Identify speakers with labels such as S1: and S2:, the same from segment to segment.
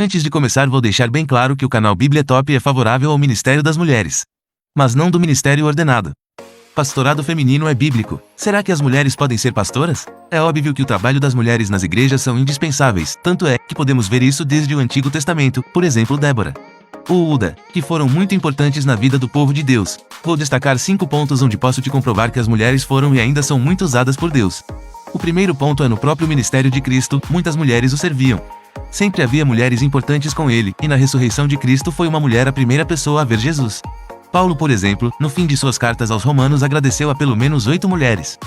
S1: Antes de começar, vou deixar bem claro que o canal Bíblia Top é favorável ao ministério das mulheres, mas não do ministério ordenado. Pastorado feminino é bíblico. Será que as mulheres podem ser pastoras? É óbvio que o trabalho das mulheres nas igrejas são indispensáveis, tanto é que podemos ver isso desde o Antigo Testamento, por exemplo Débora ou Uda, que foram muito importantes na vida do povo de Deus. Vou destacar 5 pontos onde posso te comprovar que as mulheres foram e ainda são muito usadas por Deus. O primeiro ponto é no próprio ministério de Cristo, muitas mulheres o serviam. Sempre havia mulheres importantes com ele, e na ressurreição de Cristo foi uma mulher a primeira pessoa a ver Jesus. Paulo, por exemplo, no fim de suas cartas aos Romanos agradeceu a pelo menos 8 mulheres.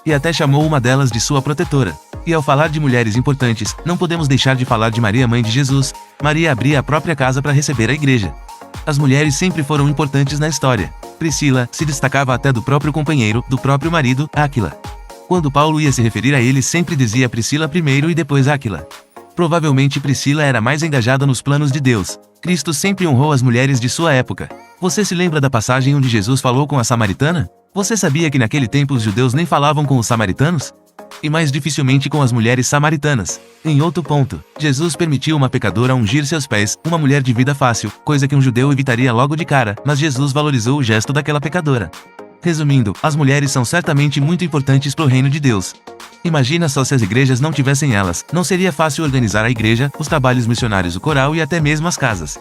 S1: E até chamou uma delas de sua protetora. E ao falar de mulheres importantes, não podemos deixar de falar de Maria, mãe de Jesus. Maria abria a própria casa para receber a igreja. As mulheres sempre foram importantes na história. Priscila se destacava até do próprio companheiro, do próprio marido, Áquila. Quando Paulo ia se referir a ele, sempre dizia Priscila primeiro e depois Áquila. Provavelmente Priscila era mais engajada nos planos de Deus. Cristo sempre honrou as mulheres de sua época. Você se lembra da passagem onde Jesus falou com a samaritana? Você sabia que naquele tempo os judeus nem falavam com os samaritanos? E mais dificilmente com as mulheres samaritanas. Em outro ponto, Jesus permitiu uma pecadora ungir seus pés, uma mulher de vida fácil, coisa que um judeu evitaria logo de cara, mas Jesus valorizou o gesto daquela pecadora. Resumindo, as mulheres são certamente muito importantes para o reino de Deus. Imagina só se as igrejas não tivessem elas, não seria fácil organizar a igreja, os trabalhos missionários, o coral e até mesmo as casas.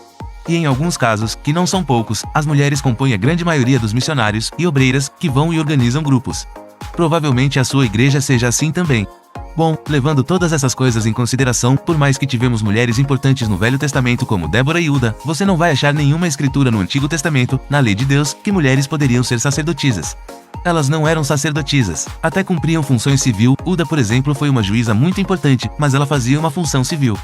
S1: E em alguns casos, que não são poucos, as mulheres compõem a grande maioria dos missionários e obreiras que vão e organizam grupos. Provavelmente a sua igreja seja assim também. Bom, levando todas essas coisas em consideração, por mais que tivemos mulheres importantes no Velho Testamento como Débora e Uda, você não vai achar nenhuma escritura no Antigo Testamento, na lei de Deus, que mulheres poderiam ser sacerdotisas. Elas não eram sacerdotisas, até cumpriam funções civil. Uda, por exemplo, foi uma juíza muito importante, mas ela fazia uma função civil.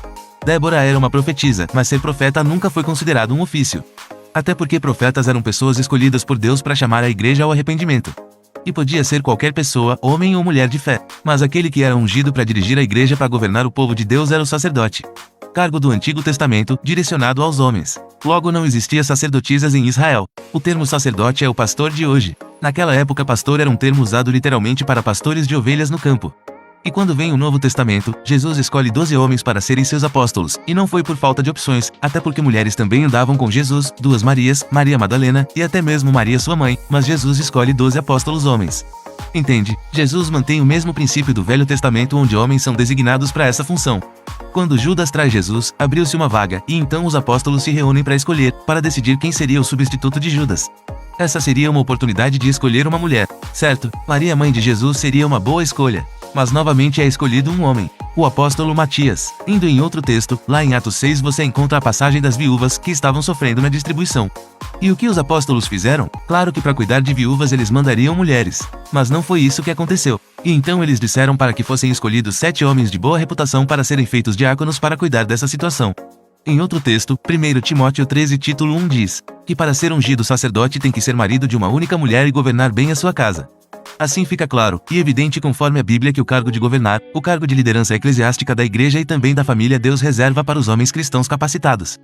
S1: Débora era uma profetisa, mas ser profeta nunca foi considerado um ofício. Até porque profetas eram pessoas escolhidas por Deus para chamar a igreja ao arrependimento. E podia ser qualquer pessoa, homem ou mulher de fé. Mas aquele que era ungido para dirigir a igreja para governar o povo de Deus era o sacerdote. Cargo do Antigo Testamento, direcionado aos homens. Logo não existia sacerdotisas em Israel. O termo sacerdote é o pastor de hoje. Naquela época pastor era um termo usado literalmente para pastores de ovelhas no campo. E quando vem o Novo Testamento, Jesus escolhe 12 homens para serem seus apóstolos, e não foi por falta de opções, até porque mulheres também andavam com Jesus, 2 Marias, Maria Madalena, e até mesmo Maria sua mãe, mas Jesus escolhe 12 apóstolos homens. Entende? Jesus mantém o mesmo princípio do Velho Testamento onde homens são designados para essa função. Quando Judas traz Jesus, abriu-se uma vaga, e então os apóstolos se reúnem para escolher, para decidir quem seria o substituto de Judas. Essa seria uma oportunidade de escolher uma mulher, certo? Maria, mãe de Jesus, seria uma boa escolha. Mas novamente é escolhido um homem, o apóstolo Matias. Indo em outro texto, lá em Atos 6 você encontra a passagem das viúvas que estavam sofrendo na distribuição. E o que os apóstolos fizeram? Claro que para cuidar de viúvas eles mandariam mulheres. Mas não foi isso que aconteceu. E então eles disseram para que fossem escolhidos 7 homens de boa reputação para serem feitos diáconos para cuidar dessa situação. Em outro texto, 1 Timóteo 13 título 1 diz que para ser ungido sacerdote tem que ser marido de uma única mulher e governar bem a sua casa. Assim fica claro e evidente conforme a Bíblia que o cargo de governar, o cargo de liderança eclesiástica da igreja e também da família Deus reserva para os homens cristãos capacitados.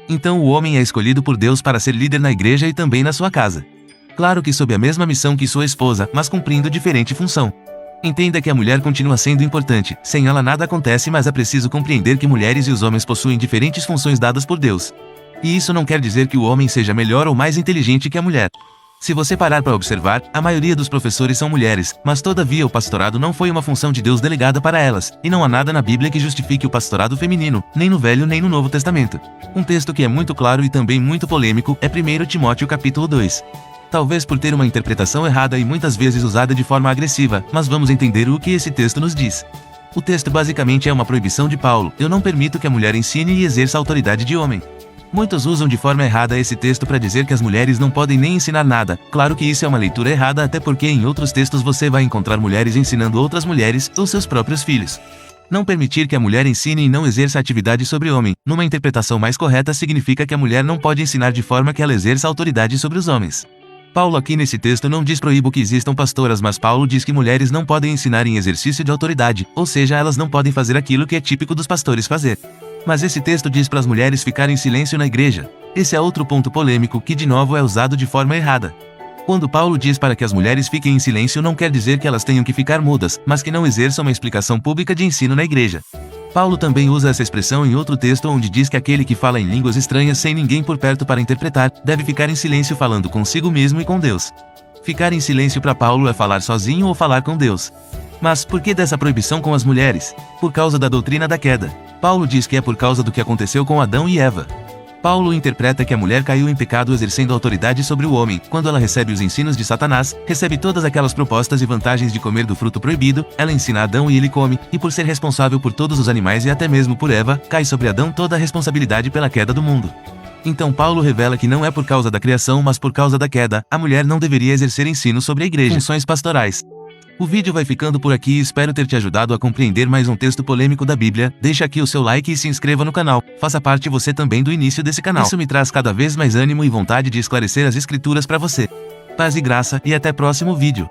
S1: Então o homem é escolhido por Deus para ser líder na igreja e também na sua casa. Claro que sob a mesma missão que sua esposa, mas cumprindo diferente função. Entenda que a mulher continua sendo importante, sem ela nada acontece, mas é preciso compreender que mulheres e os homens possuem diferentes funções dadas por Deus. E isso não quer dizer que o homem seja melhor ou mais inteligente que a mulher. Se você parar para observar, a maioria dos professores são mulheres, mas todavia o pastorado não foi uma função de Deus delegada para elas, e não há nada na Bíblia que justifique o pastorado feminino, nem no Velho nem no Novo Testamento. Um texto que é muito claro e também muito polêmico é 1 Timóteo capítulo 2. Talvez por ter uma interpretação errada e muitas vezes usada de forma agressiva, mas vamos entender o que esse texto nos diz. O texto basicamente é uma proibição de Paulo: eu não permito que a mulher ensine e exerça a autoridade de homem. Muitos usam de forma errada esse texto para dizer que as mulheres não podem nem ensinar nada. Claro que isso é uma leitura errada, até porque em outros textos você vai encontrar mulheres ensinando outras mulheres ou seus próprios filhos. Não permitir que a mulher ensine e não exerça atividade sobre o homem, numa interpretação mais correta, significa que a mulher não pode ensinar de forma que ela exerça autoridade sobre os homens. Paulo aqui nesse texto não diz proíbo que existam pastoras, mas Paulo diz que mulheres não podem ensinar em exercício de autoridade, ou seja, elas não podem fazer aquilo que é típico dos pastores fazer. Mas esse texto diz para as mulheres ficarem em silêncio na igreja. Esse é outro ponto polêmico que de novo é usado de forma errada. Quando Paulo diz para que as mulheres fiquem em silêncio não quer dizer que elas tenham que ficar mudas, mas que não exerçam uma explicação pública de ensino na igreja. Paulo também usa essa expressão em outro texto onde diz que aquele que fala em línguas estranhas sem ninguém por perto para interpretar, deve ficar em silêncio falando consigo mesmo e com Deus. Ficar em silêncio para Paulo é falar sozinho ou falar com Deus. Mas por que dessa proibição com as mulheres? Por causa da doutrina da queda. Paulo diz que é por causa do que aconteceu com Adão e Eva. Paulo interpreta que a mulher caiu em pecado exercendo autoridade sobre o homem. Quando ela recebe os ensinos de Satanás, recebe todas aquelas propostas e vantagens de comer do fruto proibido, ela ensina a Adão e ele come, e por ser responsável por todos os animais e até mesmo por Eva, cai sobre Adão toda a responsabilidade pela queda do mundo. Então Paulo revela que não é por causa da criação mas por causa da queda, a mulher não deveria exercer ensino sobre a igreja. Funções pastorais. O vídeo vai ficando por aqui e espero ter te ajudado a compreender mais um texto polêmico da Bíblia. Deixa aqui o seu like e se inscreva no canal. Faça parte você também do início desse canal. Isso me traz cada vez mais ânimo e vontade de esclarecer as escrituras para você. Paz e graça, e até próximo vídeo.